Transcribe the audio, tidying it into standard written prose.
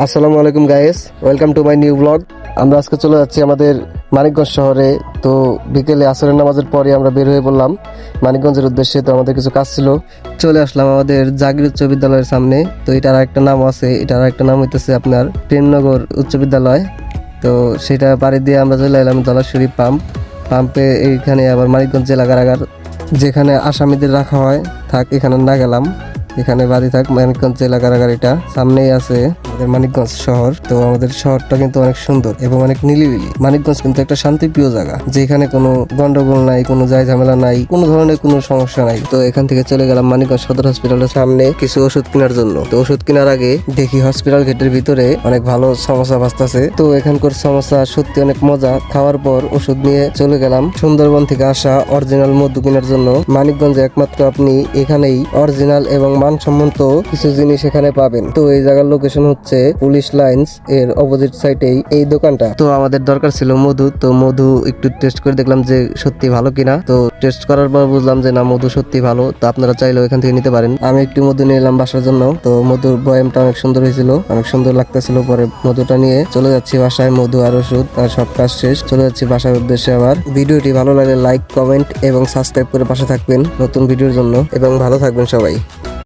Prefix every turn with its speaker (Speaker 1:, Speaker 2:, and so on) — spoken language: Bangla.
Speaker 1: আসসালামু আলাইকুম guys, welcome to my new blog. আমরা আজকে চলে যাচ্ছি আমাদের মানিকগঞ্জ শহরে। তো বিকেলে আসরের নামাজের পরে আমরা বের হয়ে পড়লাম মানিকগঞ্জের উদ্দেশ্যে। তো আমাদের কিছু কাজ ছিল, চলে আসলাম আমাদের জাগির উচ্চ বিদ্যালয়ের সামনে। তো এটার একটা নাম আছে, এটার একটা নাম হইতেছে আপনার প্রেমনগর উচ্চ বিদ্যালয়। তো সেটা পাড়ি দিয়ে আমরা চলে এলাম দলাশরী পাম্পে। এইখানে আবার মানিকগঞ্জ জেলা কারাগার, যেখানে আসামিদের রাখা হয়, থাক এখানে না গেলাম, এখানে বাড়ি থাক মানিকগঞ্জ জেলা কারাগার। এটা সামনেই আছে আমাদের মানিকগঞ্জ শহর। তো আমাদের শহরটা কিন্তু অনেক সুন্দর এবং অনেক নিলিবিলি। মানিকগঞ্জ কিন্তু একটা শান্তিপ্রিয় জায়গা, যেখানে কোনো গন্ডগোল নাই, কোনো যাই ঝামেলা নাই, কোনো ধরনের কোনো সমস্যা নাই। তো এখান থেকে চলে গেলাম মানিকগঞ্জ সদর হসপিটালের সামনে কিছু ওষুধ কেনার জন্য। তো ওষুধ কেনার আগে দেখি হসপিটাল গেটের ভিতরে অনেক ভালো সমোসা ভাজতেছে। তো এখানকার সমোসা সত্যি অনেক মজা। খাওয়ার পর ওষুধ নিয়ে চলে গেলাম সুন্দরবন থেকে আসা অরিজিনাল মধু কেনার জন্য। মানিকগঞ্জে একমাত্র আপনি এখানেই অরিজিনাল এবং মানসম্মত কিছু জিনিস এখানে পাবেন। তো এই জায়গার লোকেশন হচ্ছে পুলিশ লাইন্স এর অপোজিট সাইডেই এই দোকানটা। তো আমাদের দরকার ছিল মধু। তো মধু একটু টেস্ট করে দেখলাম যে সত্যি ভালো কিনা। তো টেস্ট করার পর বুঝলাম যে না, মধু সত্যি ভালো। তো আপনারা চাইলেও এখান থেকে নিতে পারেন। আমি একটু মধু নিয়ে এলাম বাসার জন্য। তো মধুর বয়ামটা অনেক সুন্দর হয়েছিল, অনেক সুন্দর লাগতেছিল। পরে মধুটা নিয়ে চলে যাচ্ছি বাসায়। মধু আর ওষুধ আর সব কাজ শেষ, চলে যাচ্ছি বাসার উদ্দেশ্যে। আবার ভিডিওটি ভালো লাগলে লাইক, কমেন্ট এবং সাবস্ক্রাইব করে পাশে থাকবেন নতুন ভিডিওর জন্য, এবং ভালো থাকবেন সবাই।